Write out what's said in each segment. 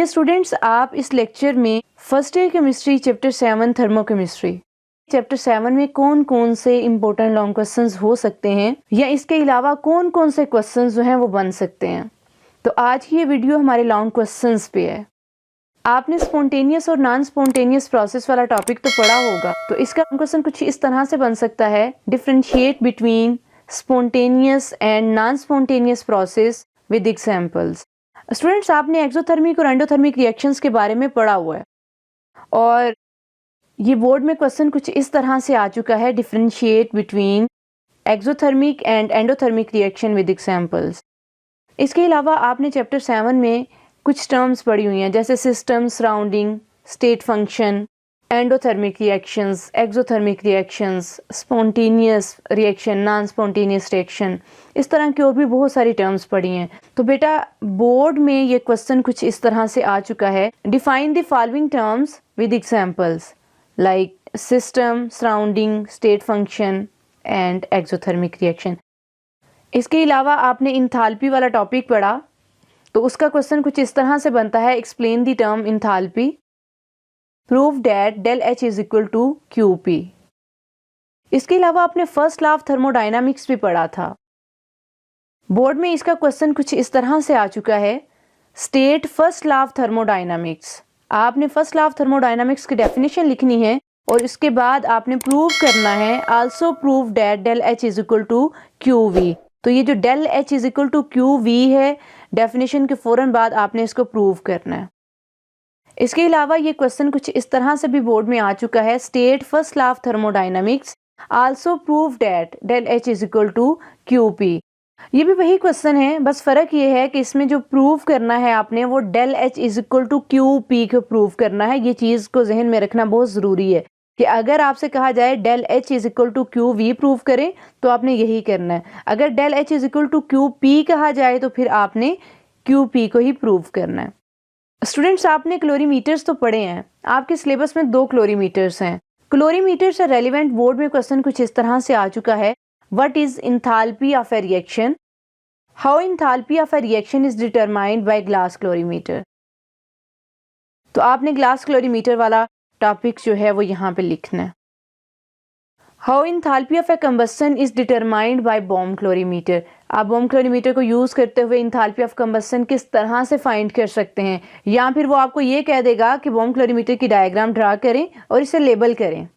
Dear students, आप इस lecture में first year chemistry chapter 7 thermochemistry chapter 7 में कौन कौन से इंपॉर्टेंट लॉन्ग क्वेश्चंस हो सकते हैं या इसके अलावा कौन कौन से क्वेश्चंस जो हैं वो बन सकते हैं। तो आज की ये वीडियो हमारे लॉन्ग क्वेश्चंस पे है। आपने स्पॉन्टेनियस और नॉन स्पॉन्टेनियस प्रोसेस वाला टॉपिक तो पढ़ा होगा, तो इसका क्वेश्चन कुछ इस तरह से बन सकता है, differentiate between spontaneous and non spontaneous process with examples. Students, आपने एक्सोथर्मिक और एंडोथर्मिक रिएक्शंस के बारे में पढ़ा हुआ है और ये बोर्ड में क्वेश्चन कुछ इस तरह से आ चुका है, differentiate between exothermic and endothermic reaction with examples. इसके अलावा आपने चैप्टर 7 में कुछ टर्म्स पढ़ी हुई हैं, जैसे system, surrounding, state function, endothermic reactions, exothermic reactions, spontaneous reaction, non spontaneous reaction, इस तरह की और भी बहुत सारी टर्म्स पढ़ी हैं। तो बेटा बोर्ड में ये क्वेश्चन कुछ इस तरह से आ चुका है, define the following terms with examples like system, surrounding, state function and exothermic reaction. इसके अलावा आपने इंथाल्पी वाला टॉपिक पढ़ा, तो उसका क्वेश्चन कुछ इस तरह से बनता है, explain the term enthalpy, prove that del H is equal to Q P. इसके अलावा आपने फर्स्ट लॉ ऑफ थर्मोडायनामिक्स भी पढ़ा था। बोर्ड में इसका क्वेश्चन कुछ इस तरह से आ चुका है, state first law of thermodynamics. आपने फर्स्ट लॉ ऑफ थर्मोडायनामिक्स की डेफिनेशन लिखनी है और इसके बाद आपने प्रूव करना है, also prove that del H is equal to Q V. तो ये जो del H is equal to Q V है, डेफिनेशन के फौरन बाद आपने इसको प्रूव करना है। इसके अलावा ये क्वेश्चन कुछ इस तरह से भी बोर्ड में आ चुका है, state first law of thermodynamics, also prove that del H is equal to Q P. ये भी वही क्वेश्चन है, बस फर्क ये है कि इसमें जो प्रूव करना है आपने वो del H is equal to Q P को प्रूव करना है। ये चीज को जहन में रखना बहुत जरूरी है कि अगर आपसे कहा जाए del H is equal to Q V prove करें तो आपने यही करना है। अगर del H is equal to Q P कहा जाए तो फिर आपने क्यू पी को ही प्रूव करना है। स्टूडेंट्स, आपने क्लोरीमीटर्स तो पढ़े हैं, आपके सिलेबस में 2 क्लोरीमीटर्स हैं। क्लोरीमीटर से रेलिवेंट बोर्ड में क्वेश्चन कुछ इस तरह से आ चुका है, what is enthalpy of a reaction, how enthalpy of a reaction is determined by glass calorimeter. तो आपने ग्लास क्लोरीमीटर वाला टॉपिक जो है वो यहाँ पे लिखना है। How enthalpy of a combustion is determined by bomb calorimeter. आप बॉम क्लोरीमीटर को यूज करते हुए इंथाल्पी ऑफ कंबस्शन किस तरह से फाइंड कर सकते हैं, या फिर वो आपको ये कह देगा कि बॉम क्लोरीमीटर की डायग्राम ड्रा करें और इसे लेबल करें।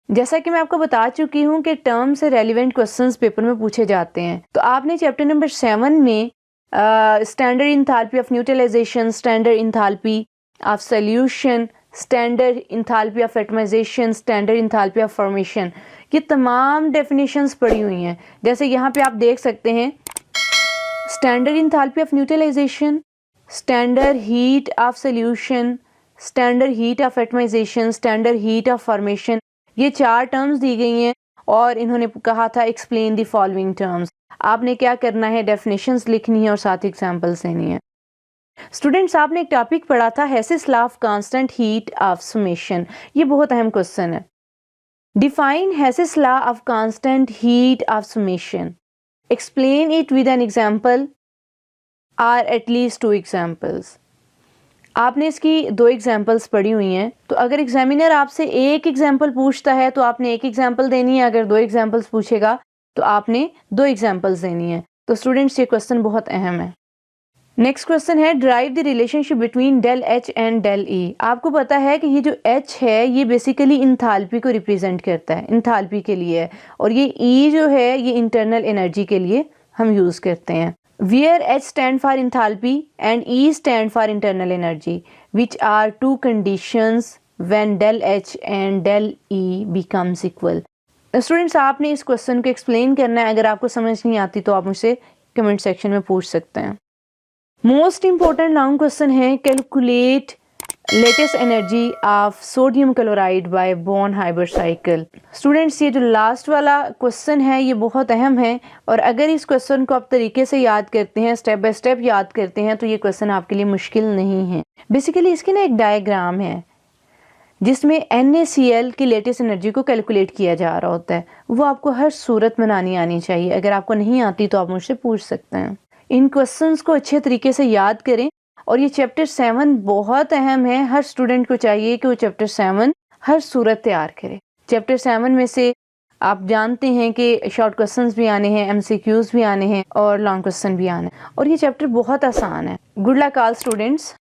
जैसा कि मैं आपको बता चुकी हूँ कि टर्म से रेलिवेंट क्वेश्चंस पेपर में पूछे जाते हैं। तो आपने चैप्टर नंबर 7 में standard enthalpy of neutralization, standard enthalpy of solution, standard enthalpy of atomization, standard enthalpy of formation, ये तमाम डेफिनेशंस पढ़ी हुई हैं। जैसे यहाँ पे आप देख सकते हैं, standard enthalpy of neutralization, standard heat of solution, standard heat of atomization, standard heat of formation, ये 4 टर्म्स दी गई हैं और इन्होंने कहा था एक्सप्लेन द फॉलोइंग टर्म्स। आपने क्या करना है, डेफिनेशंस लिखनी है और साथ ही एग्जांपल्स देनी है। स्टूडेंट्स, आपने एक टॉपिक पढ़ा था, Hess's law of constant heat of summation. ये बहुत अहम क्वेश्चन है। Define Hess's law of constant heat of summation, explain it with an example और एटलीस्ट 2 एग्जांपल्स। आपने इसकी 2 एग्जांपल्स पढ़ी हुई हैं, तो अगर एग्जामिनर आपसे एक एग्जांपल पूछता है तो आपने एक एग्जांपल देनी है, अगर 2 एग्जांपल्स पूछेगा तो आपने 2 एग्जांपल्स देनी है। तो स्टूडेंट्स, ये क्वेश्चन बहुत अहम है। नेक्स्ट क्वेश्चन है, drive the relationship between del H and del E. आपको पता है कि ये जो एच है ये बेसिकली इंथाल्पी को रिप्रेजेंट करता है, इंथाल्पी के लिए है, और ये ई जो है ये इंटरनल एनर्जी के लिए हम यूज करते हैं। Where H stand for enthalpy and E stand for internal energy, which are 2 conditions when del H and del E becomes equal. Students, आपने इस क्वेश्चन को एक्सप्लेन करना है। अगर आपको समझ नहीं आती तो आप मुझसे कमेंट सेक्शन में पूछ सकते हैं। मोस्ट इंपॉर्टेंट लॉन्ग क्वेश्चन है, calculate lattice energy of sodium chloride by Born Haber cycle. Students, ये जो लास्ट वाला क्वेश्चन है ये बहुत अहम है और अगर इस क्वेश्चन को आप तरीके से याद करते हैं, स्टेप बाय स्टेप याद करते हैं, तो ये क्वेश्चन आपके लिए मुश्किल नहीं है। बेसिकली इसकी ना एक डायग्राम है जिसमें NaCl की लेटेस्ट एनर्जी को कैलकुलेट किया जा रहा होता है। वो आपको हर सूरत बनानी आनी चाहिए। अगर आपको नहीं आती तो आप मुझसे पूछ सकते हैं। इन क्वेश्चंस को अच्छे तरीके से याद करें और ये चैप्टर 7 बहुत अहम है। हर स्टूडेंट को चाहिए कि वो चैप्टर 7 हर सूरत तैयार करे। चैप्टर 7 में से आप जानते हैं कि शॉर्ट क्वेश्चंस भी आने हैं, एमसीक्यूज भी आने हैं और लॉन्ग क्वेश्चन भी आने हैं, और ये चैप्टर बहुत आसान है। Good luck all students.